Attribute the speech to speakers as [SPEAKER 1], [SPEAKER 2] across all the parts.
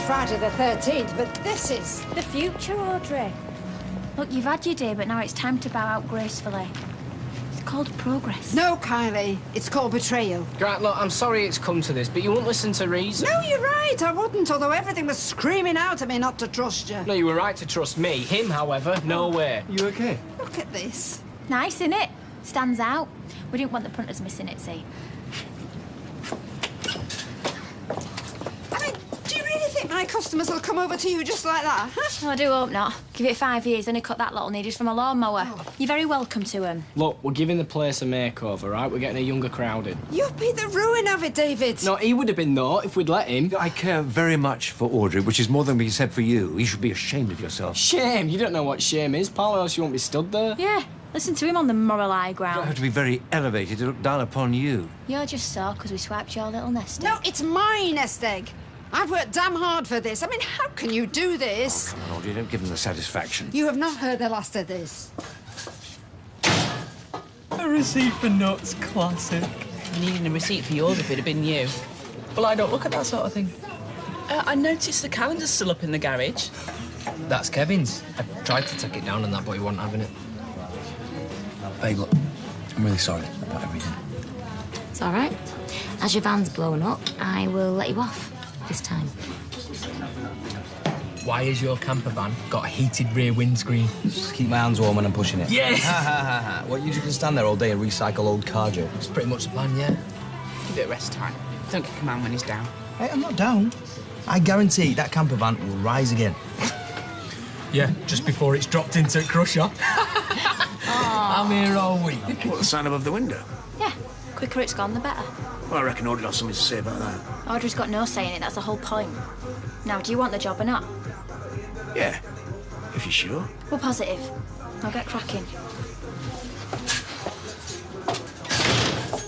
[SPEAKER 1] Friday the 13th, but this is...
[SPEAKER 2] the future, Audrey. Look, you've had your day, but now it's time to bow out gracefully. It's called progress.
[SPEAKER 1] No, Kylie. It's called betrayal.
[SPEAKER 3] Grant, look, I'm sorry it's come to this, but you won't listen to reason.
[SPEAKER 1] No, you're right. I wouldn't, although everything was screaming out at me not to trust you.
[SPEAKER 3] No, you were right to trust me. Him, however, no way.
[SPEAKER 4] You okay?
[SPEAKER 1] Look at this.
[SPEAKER 2] Nice, innit? Stands out. We didn't want the punters missing it, see?
[SPEAKER 1] I mean, do you really think my customers will come over to you just like that, huh?
[SPEAKER 2] Oh, I do hope not. Give it 5 years, then he cut that little needed from a lawnmower. Oh. You're very welcome to him.
[SPEAKER 3] Look, we're giving the place a makeover, right? We're getting a younger crowd in.
[SPEAKER 1] You'd be the ruin of it, David.
[SPEAKER 3] No, he would have been, though, if we'd let him.
[SPEAKER 4] I care very much for Audrey, which is more than we said for you. You should be ashamed of yourself.
[SPEAKER 3] Shame? You don't know what shame is, pal, or else you won't be stood there.
[SPEAKER 2] Yeah, listen to him on the moral high
[SPEAKER 4] You
[SPEAKER 2] ground.
[SPEAKER 4] don't have to be very elevated to look down upon you.
[SPEAKER 2] You're just sore because we swiped your little nest egg.
[SPEAKER 1] No, it's my nest egg. I've worked damn hard for this. I mean, how can you do this?
[SPEAKER 4] Oh, come on, Audrey, don't give them the satisfaction.
[SPEAKER 1] You have not heard the last of this.
[SPEAKER 5] A receipt for nuts, classic.
[SPEAKER 6] Needing a receipt for yours if it had been you. Well, I don't look at that sort of thing. I noticed the calendar's still up in the garage.
[SPEAKER 3] That's Kevin's. I tried to take it down on that, but he wasn't having it.
[SPEAKER 5] Babe, look, I'm really sorry about everything.
[SPEAKER 7] It's all right. As your van's blown up, I will let you off this time.
[SPEAKER 3] Why has your camper van got a heated rear windscreen?
[SPEAKER 5] Just keep my hands warm when I'm pushing it.
[SPEAKER 3] Yes!
[SPEAKER 5] Ha ha ha ha. What, you just gonna stand there all day and recycle old car jokes?
[SPEAKER 3] It's pretty much the plan, yeah.
[SPEAKER 6] Give it a rest time. Don't kick a man when he's down.
[SPEAKER 5] Hey, I'm not down. I guarantee that camper van will rise again.
[SPEAKER 3] Yeah, just before it's dropped into Crusher. I'm here all week.
[SPEAKER 8] What, the sign above the window?
[SPEAKER 2] Yeah, quicker it's gone, the better.
[SPEAKER 8] Well, I reckon Audrey'll have something to say about that.
[SPEAKER 2] Audrey's got no say in it, that's the whole point. Now, do you want the job or not?
[SPEAKER 8] Yeah, if you're sure.
[SPEAKER 2] We're positive. I'll get cracking.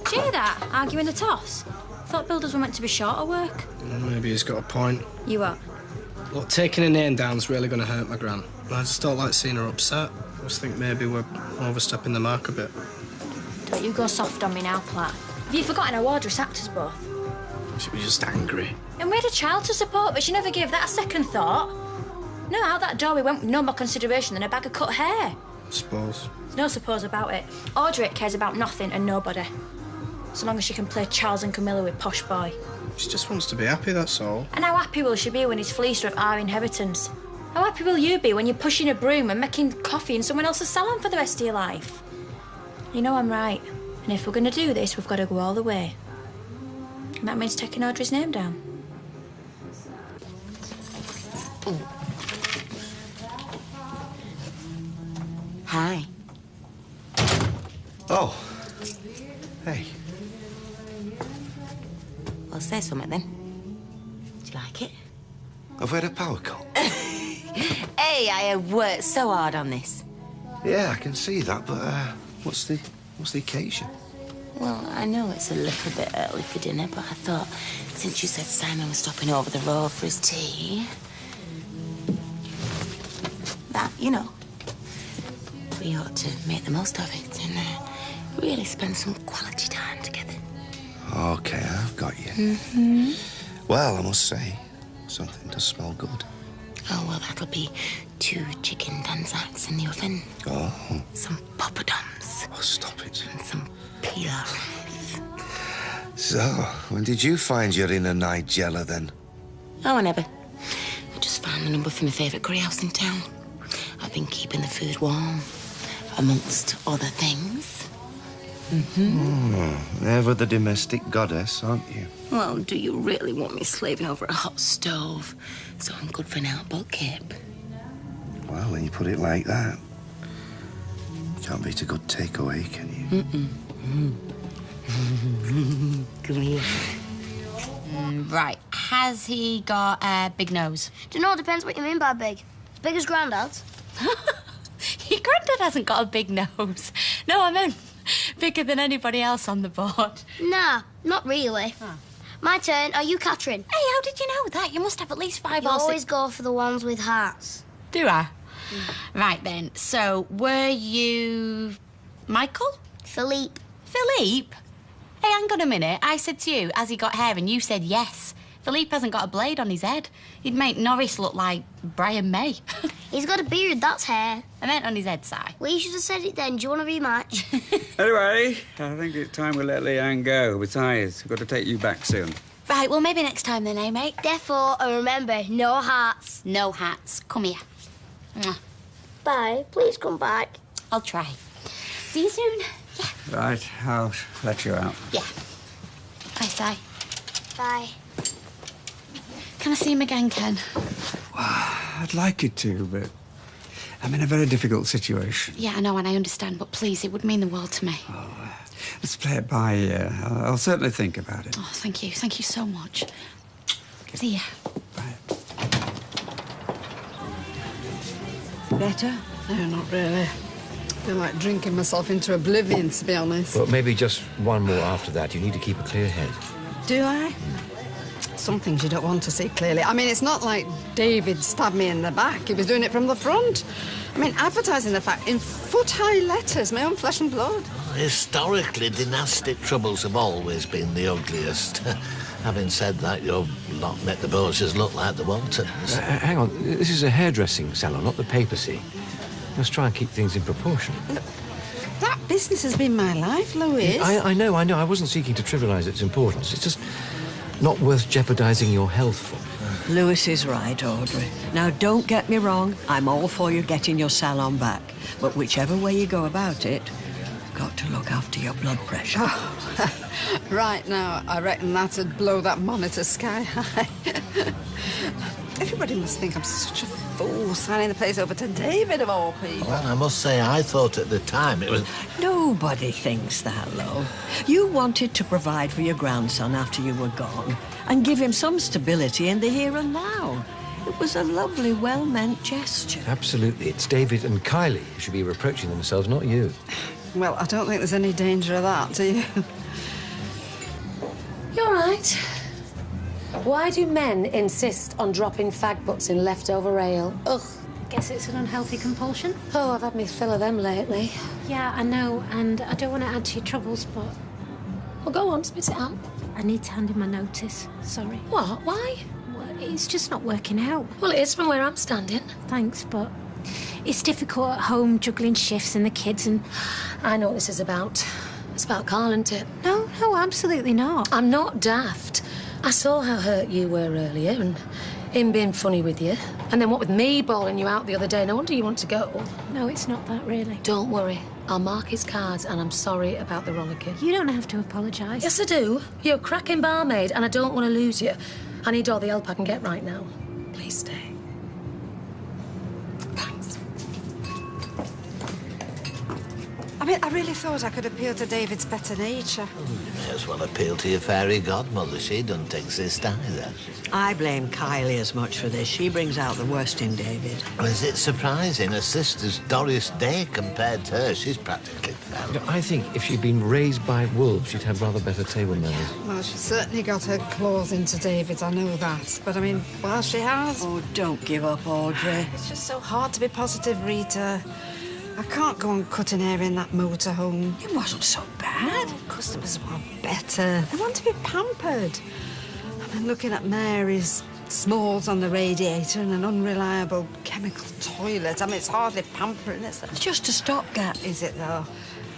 [SPEAKER 2] Do you hear that? Arguing the toss? Thought builders were meant to be shorter work.
[SPEAKER 3] Maybe he's got a point.
[SPEAKER 2] You what?
[SPEAKER 3] Look, taking a name down's really going to hurt my gran. I just don't like seeing her upset. I just think maybe we're overstepping the mark a bit.
[SPEAKER 2] Don't you go soft on me now, Platt. Have you forgotten how Audrey sacked us both?
[SPEAKER 3] She was just angry.
[SPEAKER 2] And we had a child to support, but she never gave that a second thought. No, out that door we went with no more consideration than a bag of cut hair.
[SPEAKER 3] Suppose.
[SPEAKER 2] There's no suppose about it. Audrey cares about nothing and nobody. So long as she can play Charles and Camilla with Posh Boy.
[SPEAKER 3] She just wants to be happy, that's all.
[SPEAKER 2] And how happy will she be when he's fleeced her of our inheritance? How happy will you be when you're pushing a broom and making coffee in someone else's salon for the rest of your life? You know I'm right. And if we're going to do this, we've got to go all the way. And that means taking Audrey's name down.
[SPEAKER 7] Hi.
[SPEAKER 4] Oh. Hey.
[SPEAKER 7] Well, say something then. Do you like it?
[SPEAKER 4] I've had a power cut.
[SPEAKER 7] Hey, I have worked so hard on this.
[SPEAKER 4] Yeah, I can see that, but what's the occasion?
[SPEAKER 7] Well, I know it's a little bit early for dinner, but I thought since you said Simon was stopping over the road for his tea, that, you know, we ought to make the most of it and really spend some quality time together.
[SPEAKER 4] Okay, I've got you. Well, I must say, something does smell good.
[SPEAKER 7] Oh, well, that'll be 2 chicken danzaks in the oven.
[SPEAKER 4] Oh.
[SPEAKER 7] Some poppadoms.
[SPEAKER 4] Oh, stop it.
[SPEAKER 7] And some pilau rice.
[SPEAKER 4] So, when did you find your inner Nigella, then?
[SPEAKER 7] Oh, whenever. I just found the number for my favourite curry house in town. I've been keeping the food warm, amongst other things.
[SPEAKER 4] Ever the domestic goddess, aren't you?
[SPEAKER 7] Well, do you really want me slaving over a hot stove? So I'm good for now, bulkhead.
[SPEAKER 4] Well, when you put it like that, can't beat a good takeaway, can you?
[SPEAKER 7] Come here.
[SPEAKER 9] Right. Has he got a big nose?
[SPEAKER 10] Do you know, it depends what you mean by big. As big as Grandad's.
[SPEAKER 9] Your granddad hasn't got a big nose. No, I meant bigger than anybody else on the board.
[SPEAKER 10] Nah, not really.
[SPEAKER 9] Oh.
[SPEAKER 10] My turn. Are you Catherine?
[SPEAKER 9] Hey, how did you know that? You must have at least 5
[SPEAKER 10] You
[SPEAKER 9] or 6.
[SPEAKER 10] always go for the ones with hearts.
[SPEAKER 9] Do I? Right, then. So, were you... Michael?
[SPEAKER 10] Philippe.
[SPEAKER 9] Philippe? Hey, hang on a minute. I said to you, has he got hair? And you said yes. Philippe hasn't got a blade on his head. He'd make Norris look like Brian May.
[SPEAKER 10] He's got a beard, that's hair.
[SPEAKER 9] I meant on his head, Si.
[SPEAKER 10] Well, you should have said it then. Do you want a rematch?
[SPEAKER 11] Anyway, I think it's time we let Leanne go. Besides, we've got to take you back soon.
[SPEAKER 9] Right, well, maybe next time then, eh, mate?
[SPEAKER 10] Therefore, and remember, no hats.
[SPEAKER 9] No hats. Come here. Mwah.
[SPEAKER 10] Bye. Please come back.
[SPEAKER 9] I'll try. See you soon. Yeah.
[SPEAKER 11] Right, I'll let you out.
[SPEAKER 9] Yeah. Bye, Si.
[SPEAKER 10] Bye.
[SPEAKER 9] Can I see him again, Ken?
[SPEAKER 11] I'd like you to, but I'm in a very difficult situation.
[SPEAKER 9] Yeah, I know, and I understand, but please, it would mean the world to me.
[SPEAKER 11] Let's play it by ear. I'll certainly think about it.
[SPEAKER 9] Oh, thank you. Thank you so much. See ya.
[SPEAKER 1] Better? No, not really. I feel like drinking myself into oblivion, to be honest.
[SPEAKER 12] Well, maybe just one more after that. You need to keep a clear head.
[SPEAKER 1] Do I? Some things you don't want to see clearly. I mean, it's not like David stabbed me in the back. He was doing it from the front. I mean, advertising the fact in foot-high letters, my own flesh and blood.
[SPEAKER 13] Historically, dynastic troubles have always been the ugliest. Having said that, your lot make the Borgias look like the Waltons.
[SPEAKER 12] Hang on, this is a hairdressing salon, not the papacy. Let's try and keep things in proportion.
[SPEAKER 1] That business has been my life, Louis.
[SPEAKER 12] I know. I wasn't seeking to trivialise its importance. It's just not worth jeopardising your health for.
[SPEAKER 14] Lewis is right, Audrey. Now, don't get me wrong. I'm all for you getting your salon back. But whichever way you go about it, you've got to look after your blood pressure.
[SPEAKER 1] Oh, right now, I reckon that'd blow that monitor sky high. Everybody must think I'm such a fool signing the place over to David, of all people.
[SPEAKER 13] Well, I must say, I thought at the time it was...
[SPEAKER 14] Nobody thinks that, love. You wanted to provide for your grandson after you were gone and give him some stability in the here and now. It was a lovely, well-meant gesture.
[SPEAKER 12] Absolutely. It's David and Kylie who should be reproaching themselves, not you.
[SPEAKER 1] Well, I don't think there's any danger of that, do you?
[SPEAKER 15] You're right. Why do men insist on dropping fag butts in leftover ale? Ugh.
[SPEAKER 16] Guess it's an unhealthy compulsion.
[SPEAKER 15] Oh, I've had me fill of them lately.
[SPEAKER 16] Yeah, I know, and I don't want to add to your troubles, but...
[SPEAKER 15] Well, go on, spit it out.
[SPEAKER 16] I need to hand in my notice. Sorry.
[SPEAKER 15] What? Why?
[SPEAKER 16] Well, it's just not working out.
[SPEAKER 15] Well, it is from where I'm standing.
[SPEAKER 16] Thanks, but it's difficult at home juggling shifts and the kids and...
[SPEAKER 15] I know what this is about. It's about Carl, isn't it?
[SPEAKER 16] No, absolutely not.
[SPEAKER 15] I'm not daft. I saw how hurt you were earlier and him being funny with you. And then what with me bawling you out the other day? No wonder you want to go.
[SPEAKER 16] No, it's not that, really.
[SPEAKER 15] Don't worry. I'll mark his cards and I'm sorry about the rollicking.
[SPEAKER 16] You don't have to apologise.
[SPEAKER 15] Yes, I do. You're a cracking barmaid and I don't want to lose you. I need all the help I can get right now. Please stay. Thanks.
[SPEAKER 1] I mean, I really thought I could appeal to David's better nature.
[SPEAKER 13] You may as well appeal to your fairy godmother. She doesn't exist either.
[SPEAKER 14] I blame Kylie as much for this. She brings out the worst in David.
[SPEAKER 13] Well, is it surprising? Her sister's Doris Day compared to her. She's practically feral.
[SPEAKER 12] You know, I think if she'd been raised by wolves, she'd have rather better table manners.
[SPEAKER 1] Well, she's certainly got her claws into David's, I know that. But, I mean, well, she has.
[SPEAKER 14] Oh, don't give up, Audrey.
[SPEAKER 1] It's just so hard to be positive, Rita. I can't go on cutting hair in that motorhome.
[SPEAKER 14] It wasn't so bad.
[SPEAKER 1] Customers want better. They want to be pampered. I mean, looking at Mary's smalls on the radiator and an unreliable chemical toilet. I mean, it's hardly pampering, is it?
[SPEAKER 14] It's just a stopgap.
[SPEAKER 1] Is it, though?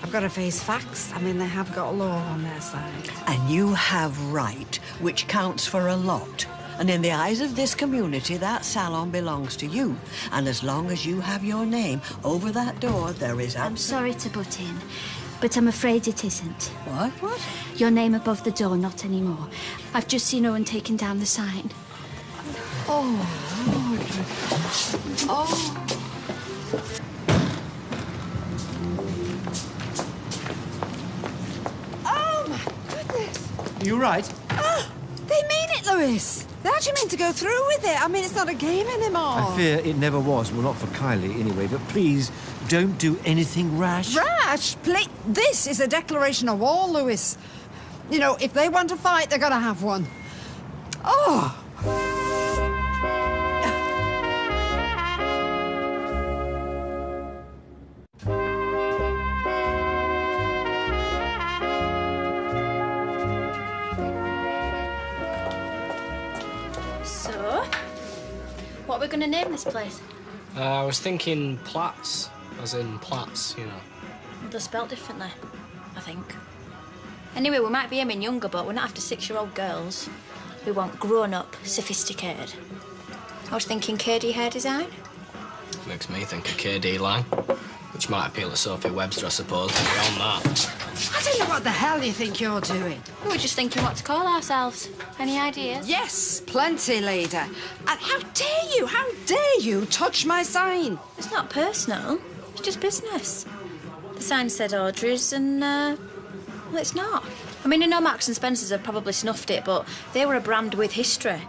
[SPEAKER 1] I've got to face facts. I mean, they have got law on their side.
[SPEAKER 14] And you have right, which counts for a lot. And in the eyes of this community, that salon belongs to you. And as long as you have your name over that door, there is...
[SPEAKER 17] I'm sorry to butt in, but I'm afraid it isn't.
[SPEAKER 14] What?
[SPEAKER 17] Your name above the door, not anymore. I've just seen Owen taking down the sign.
[SPEAKER 1] Oh, Lord. Oh. Oh, my goodness.
[SPEAKER 5] You right?
[SPEAKER 1] Oh, they mean it, Louis. They actually mean to go through with it. I mean, it's not a game anymore.
[SPEAKER 5] I fear it never was. Well, not for Kylie, anyway. But please, don't do anything rash.
[SPEAKER 1] Rash? This is a declaration of war, Louis. You know, if they want to fight, they're going to have one. Oh!
[SPEAKER 2] What are we going to name this place?
[SPEAKER 3] I was thinking Platts, as in Platts, you know.
[SPEAKER 2] They're spelt differently, I think. Anyway, we might be aiming younger, but we're not after 6-year-old girls. We want grown-up, sophisticated. I was thinking KD hair design.
[SPEAKER 3] Makes me think of KD line, which might appeal to Sophie Webster, I suppose, but beyond that.
[SPEAKER 1] I don't know what the hell you think you're doing.
[SPEAKER 2] We were just thinking what to call ourselves. Any ideas?
[SPEAKER 1] Yes, plenty, leader. And how dare you touch my sign?
[SPEAKER 2] It's not personal. It's just business. The sign said Audrey's and, well, it's not. I mean, I know Marks and Spencer's have probably snuffed it, but they were a brand with history.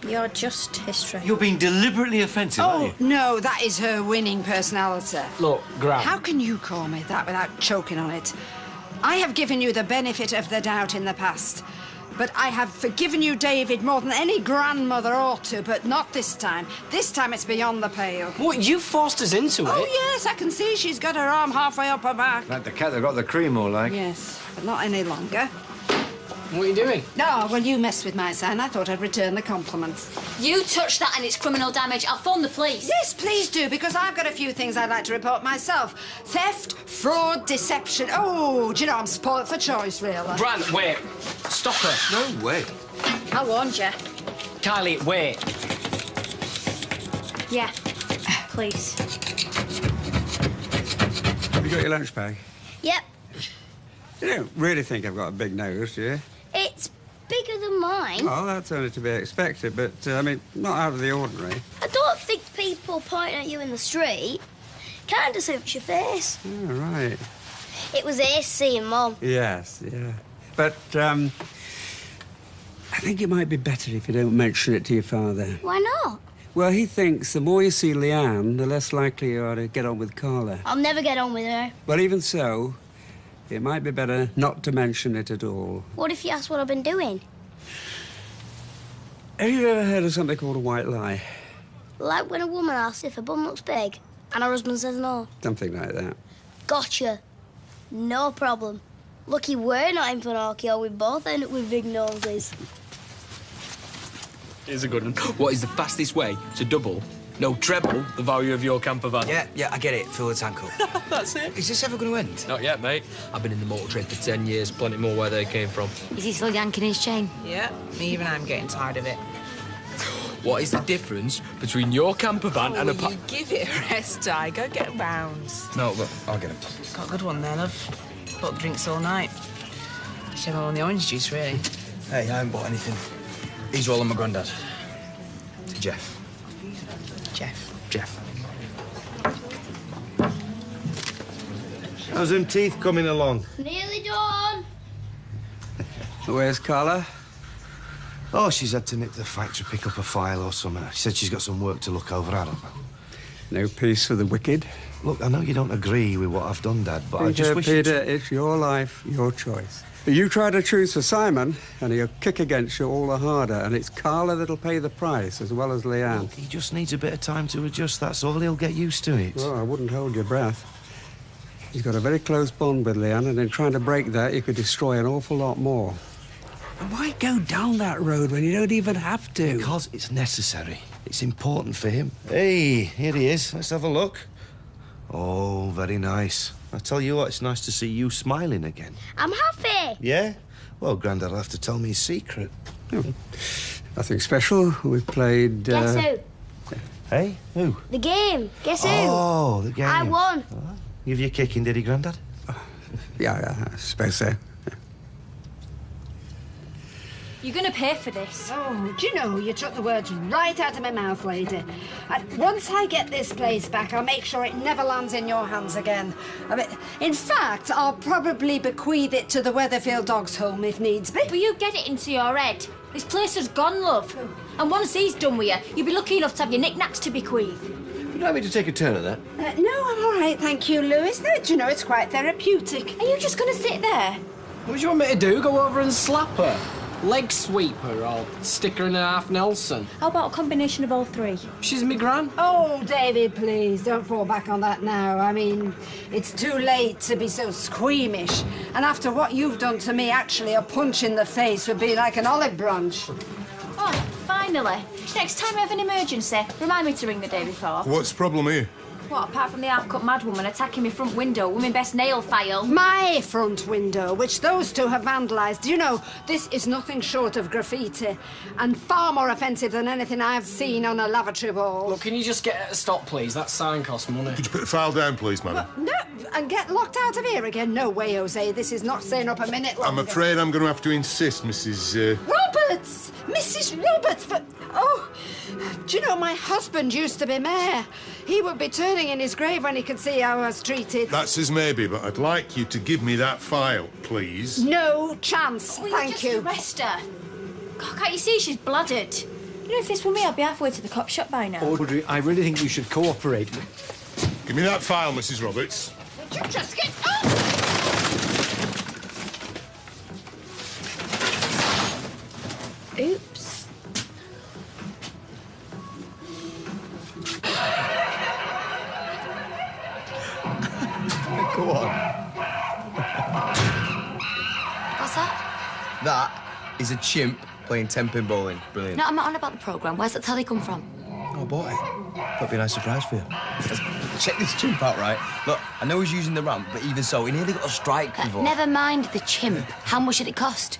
[SPEAKER 2] You're just history.
[SPEAKER 5] You're being deliberately offensive, aren't you?
[SPEAKER 1] No, that is her winning personality.
[SPEAKER 3] Look, Gran.
[SPEAKER 1] How can you call me that without choking on it? I have given you the benefit of the doubt in the past. But I have forgiven you, David, more than any grandmother ought to, but not this time. This time it's beyond the pale.
[SPEAKER 3] What, you forced us into it?
[SPEAKER 1] Oh, yes, I can see she's got her arm halfway up her back.
[SPEAKER 5] Like the cat that got the cream, all like.
[SPEAKER 1] Yes, but not any longer.
[SPEAKER 3] What are you doing?
[SPEAKER 1] No, well, you messed with my sign. I thought I'd return the compliment.
[SPEAKER 2] You touch that and it's criminal damage. I'll phone the police.
[SPEAKER 1] Yes, please do, because I've got a few things I'd like to report myself. Theft, fraud, deception. Oh, do you know, I'm spoilt for choice, really.
[SPEAKER 3] Gran, wait. Stop her.
[SPEAKER 5] No way.
[SPEAKER 2] I warned you.
[SPEAKER 3] Kylie, wait.
[SPEAKER 2] Yeah, please.
[SPEAKER 11] Have you got your lunch bag?
[SPEAKER 10] Yep.
[SPEAKER 11] You don't really think I've got a big nose, do you?
[SPEAKER 10] It's bigger than mine.
[SPEAKER 11] Oh, that's only to be expected, but, I mean, not out of the ordinary.
[SPEAKER 10] I don't think people pointing at you in the street kind of suits your face.
[SPEAKER 11] Oh, right.
[SPEAKER 10] It was Ace seeing Mum.
[SPEAKER 11] Yes, yeah. But, I think it might be better if you don't mention it to your father.
[SPEAKER 10] Why not?
[SPEAKER 11] Well, he thinks the more you see Leanne, the less likely you are to get on with Carla.
[SPEAKER 10] I'll never get on with her.
[SPEAKER 11] Well, even so, it might be better not to mention it at all.
[SPEAKER 10] What if you ask what I've been doing?
[SPEAKER 11] Have you ever heard of something called a white lie?
[SPEAKER 10] Like when a woman asks if her bum looks big and her husband says no.
[SPEAKER 11] Something like that.
[SPEAKER 10] Gotcha. No problem. Lucky we're not in Pinocchio. We both end up with big noses.
[SPEAKER 18] Here's a good one. What is the fastest way to double, no, treble, the value of your camper van?
[SPEAKER 19] Yeah, I get it. Fill the tank up.
[SPEAKER 18] That's it.
[SPEAKER 19] Is this ever going to end?
[SPEAKER 18] Not yet, mate. I've been in the motor trade for 10 years, plenty more where they came from.
[SPEAKER 9] Is he still yanking his chain?
[SPEAKER 6] Yeah, even I'm getting tired of it.
[SPEAKER 18] What is the difference between your camper van and a
[SPEAKER 6] you give it a rest, Di. Go get round.
[SPEAKER 19] No, look, I'll get him.
[SPEAKER 6] Got a good one there, love. Bought drinks all night. Shame on the orange juice, really.
[SPEAKER 19] Hey, I haven't bought anything. These are all on my granddad. To Jeff. Jeff.
[SPEAKER 4] How's them teeth coming along?
[SPEAKER 10] Nearly done.
[SPEAKER 11] Where's Carla?
[SPEAKER 4] Oh, she's had to nip to the factory, pick up a file or something. She said she's got some work to look over. I don't know.
[SPEAKER 11] No peace for the wicked.
[SPEAKER 4] Look, I know you don't agree with what I've done, Dad, but I just wish...
[SPEAKER 11] Peter, it's your life, your choice. You try to choose for Simon, and he'll kick against you all the harder, and it's Carla that'll pay the price, as well as Leanne.
[SPEAKER 4] Look, he just needs a bit of time to adjust, that's all. He'll get used to it.
[SPEAKER 11] Well, I wouldn't hold your breath. He's got a very close bond with Leanne, and in trying to break that, you could destroy an awful lot more. And why go down that road when you don't even have to?
[SPEAKER 4] Because it's necessary. It's important for him. Hey, here he is. Let's have a look. Oh, very nice. I tell you what, it's nice to see you smiling again.
[SPEAKER 10] I'm happy.
[SPEAKER 4] Yeah? Well, Grandad will have to tell me his secret.
[SPEAKER 11] Oh, nothing special. We've played...
[SPEAKER 10] Guess who?
[SPEAKER 4] Hey? Who?
[SPEAKER 10] The game. Guess who?
[SPEAKER 4] Oh, the game.
[SPEAKER 10] I won.
[SPEAKER 4] Give you a kicking, did he, Grandad?
[SPEAKER 11] Yeah, I suppose so.
[SPEAKER 2] You're going to pay for this.
[SPEAKER 1] Oh, do you know, you took the words right out of my mouth, lady. And once I get this place back, I'll make sure it never lands in your hands again. I mean, in fact, I'll probably bequeath it to the Weatherfield Dogs Home if needs be.
[SPEAKER 2] Will you get it into your head? This place has gone, love. And once he's done with you, you'll be lucky enough to have your knickknacks to bequeath.
[SPEAKER 12] Would you like me to take a turn at that?
[SPEAKER 1] No, I'm all right, thank you, Lewis. No, do you know, it's quite therapeutic.
[SPEAKER 2] Are you just going to sit there?
[SPEAKER 3] What do you want me to do? Go over and slap her? Leg sweep her or stick her in a half Nelson?
[SPEAKER 2] How about a combination of all three?
[SPEAKER 3] She's me gran.
[SPEAKER 1] Oh, David, please, don't fall back on that now. I mean, it's too late to be so squeamish. And after what you've done to me, actually, a punch in the face would be like an olive branch.
[SPEAKER 2] Oh, fine finally. Next time I have an emergency, remind me to ring the day before.
[SPEAKER 20] What's the problem here?
[SPEAKER 2] What, apart from the half-cut madwoman attacking my front window with my best nail file?
[SPEAKER 1] My front window, which those two have vandalised. You know, this is nothing short of graffiti, and far more offensive than anything I've seen on a lavatory wall.
[SPEAKER 3] Look, can you just get a stop, please? That sign costs money.
[SPEAKER 20] Could you put the file down, please, madam?
[SPEAKER 1] No, and get locked out of here again? No way, Jose. This is not staying up a minute longer.
[SPEAKER 20] I'm afraid I'm going to have to insist, Mrs.
[SPEAKER 1] Roberts! Mrs. Roberts! But, oh, do you know, my husband used to be mayor. He would be turning in his grave when he could see how I was treated.
[SPEAKER 20] That's as maybe, but I'd like you to give me that file, please.
[SPEAKER 1] No chance, thank you.
[SPEAKER 2] Arrest her. God, can't you see she's blooded? You know, if this were me, I'd be halfway to the cop shop by now.
[SPEAKER 5] Audrey, I really think you should cooperate.
[SPEAKER 20] Give me that file, Mrs. Roberts.
[SPEAKER 1] Would you just get up?
[SPEAKER 2] Oops.
[SPEAKER 19] Go on.
[SPEAKER 9] What's that?
[SPEAKER 19] That is a chimp playing 10-pin bowling. Brilliant.
[SPEAKER 9] No, I'm not on about the programme. Where's that telly come from?
[SPEAKER 19] Oh, I bought it. That'd be a nice surprise for you. Check this chimp out, right? Look, I know he's using the ramp, but even so, he nearly got a strike before.
[SPEAKER 9] Never mind the chimp. How much did it cost?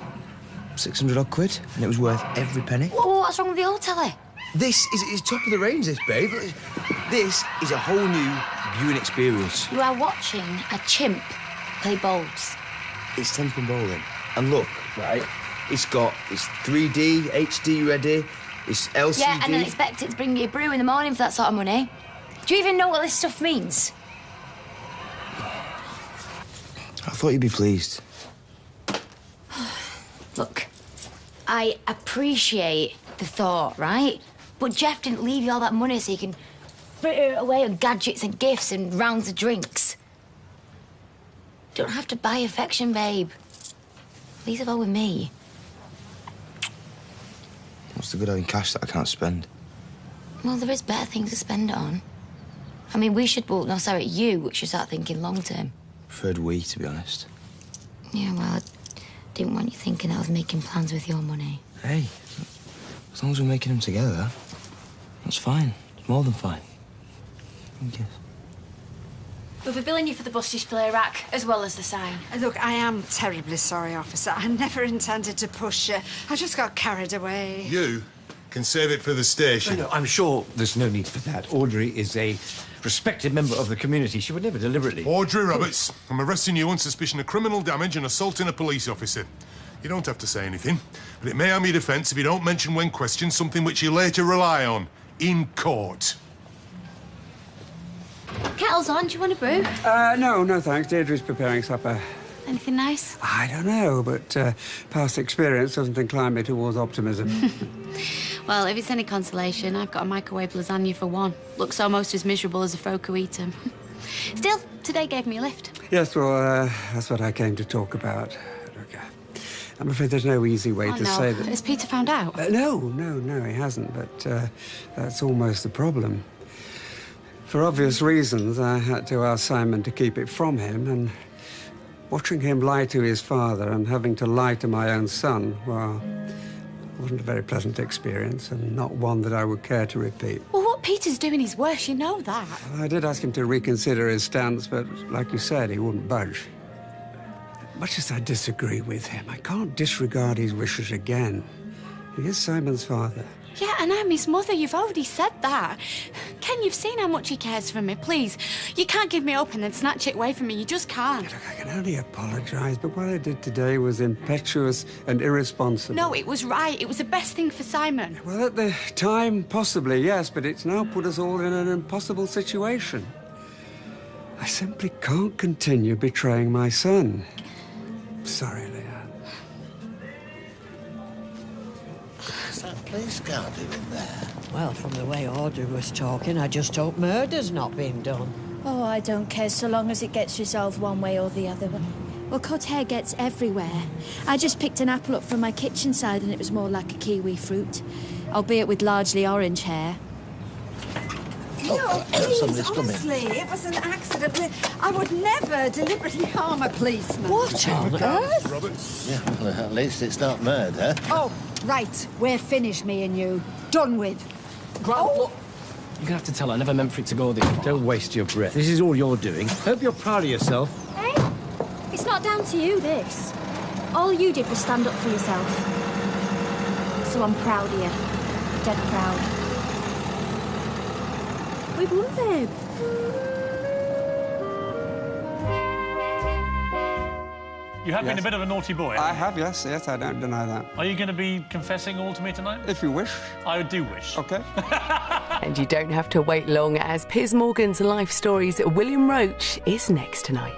[SPEAKER 19] 600 odd quid, and it was worth every penny.
[SPEAKER 9] Whoa, what's wrong with the old telly?
[SPEAKER 19] This is top of the range, this, babe. This is a whole new viewing experience.
[SPEAKER 9] You are watching a chimp play bowls.
[SPEAKER 19] It's 10-pin bowling. And look, right, it's 3D, HD ready, it's LCD.
[SPEAKER 2] Yeah, and then expect it to bring you a brew in the morning for that sort of money. Do you even know what this stuff means?
[SPEAKER 19] I thought you'd be pleased.
[SPEAKER 2] Look, I appreciate the thought, right? But Jeff didn't leave you all that money so you can fritter it away on gadgets and gifts and rounds of drinks. You don't have to buy affection, babe. Leave it all with me.
[SPEAKER 19] What's the good having cash that I can't spend?
[SPEAKER 2] Well, there is better things to spend it on. I mean, you should start thinking long term.
[SPEAKER 19] Preferred we, to be honest.
[SPEAKER 2] Yeah, well, I didn't want you thinking I was making plans with your money.
[SPEAKER 19] Hey, as long as we're making them together, that's fine. It's more than fine. Thank you.
[SPEAKER 2] We'll be billing you for the bus display rack, as well as the sign.
[SPEAKER 1] Look, I am terribly sorry, officer. I never intended to push you. I just got carried away.
[SPEAKER 20] You can save it for the station.
[SPEAKER 5] No, I'm sure there's no need for that. Audrey is a respected member of the community. She would never deliberately...
[SPEAKER 20] Audrey Roberts, I'm arresting you on suspicion of criminal damage and assaulting a police officer. You don't have to say anything, but it may harm your defence if you don't mention when questioned something which you later rely on in court.
[SPEAKER 2] Kettle's on. Do you want a brew?
[SPEAKER 11] No, thanks. Deirdre's preparing supper.
[SPEAKER 2] Anything nice?
[SPEAKER 11] I don't know, but past experience doesn't incline me towards optimism.
[SPEAKER 9] Well, if it's any consolation, I've got a microwave lasagna for one. Looks almost as miserable as a Froco eater. Still, today gave me a lift.
[SPEAKER 11] Yes, well, that's what I came to talk about. Look, I'm afraid there's no easy way to say that...
[SPEAKER 9] Has Peter found out?
[SPEAKER 11] No, he hasn't, but that's almost the problem. For obvious reasons, I had to ask Simon to keep it from him, and watching him lie to his father and having to lie to my own son, well, it wasn't a very pleasant experience, and not one that I would care to repeat.
[SPEAKER 9] Well, what Peter's doing is worse, you know that.
[SPEAKER 11] I did ask him to reconsider his stance, but like you said, he wouldn't budge. Much as I disagree with him, I can't disregard his wishes again. He is Simon's father.
[SPEAKER 9] Yeah, and I'm his mother. You've already said that. Ken, you've seen how much he cares for me. Please, you can't give me up and then snatch it away from me. You just can't.
[SPEAKER 11] Look, I can only apologise, but what I did today was impetuous and irresponsible.
[SPEAKER 9] No, it was right. It was the best thing for Simon.
[SPEAKER 11] Well, at the time, possibly, yes, but it's now put us all in an impossible situation. I simply can't continue betraying my son. Sorry, Leanne.
[SPEAKER 13] Is that police car doing there?
[SPEAKER 14] Well, from the way Audrey was talking, I just hope murder's not been done.
[SPEAKER 17] Oh, I don't care so long as it gets resolved one way or the other. Well, cut hair gets everywhere. I just picked an apple up from my kitchen side and it was more like a kiwi fruit, albeit with largely orange hair.
[SPEAKER 1] No, please,
[SPEAKER 13] somebody's coming.
[SPEAKER 1] honestly, it was an accident. I would never deliberately harm a policeman.
[SPEAKER 14] What on earth?
[SPEAKER 20] Roberts.
[SPEAKER 13] Yeah, well, at least it's not murder.
[SPEAKER 16] Oh, right. We're finished, me and you. Done with.
[SPEAKER 18] Grant, look. You're gonna have to tell her. I never meant for it to go this far.
[SPEAKER 5] Don't waste your breath. This is all you're doing. Hope you're proud of yourself.
[SPEAKER 17] Hey, it's not down to you, this. All you did was stand up for yourself. So I'm proud of you. Dead proud. We've won, babe.
[SPEAKER 21] You have been a bit of a naughty boy.
[SPEAKER 11] I have, yes, I don't deny that.
[SPEAKER 21] Are you going to be confessing all to me tonight?
[SPEAKER 11] If you wish.
[SPEAKER 21] I do wish.
[SPEAKER 11] OK.
[SPEAKER 22] And you don't have to wait long, as Piers Morgan's life story's William Roach is next tonight.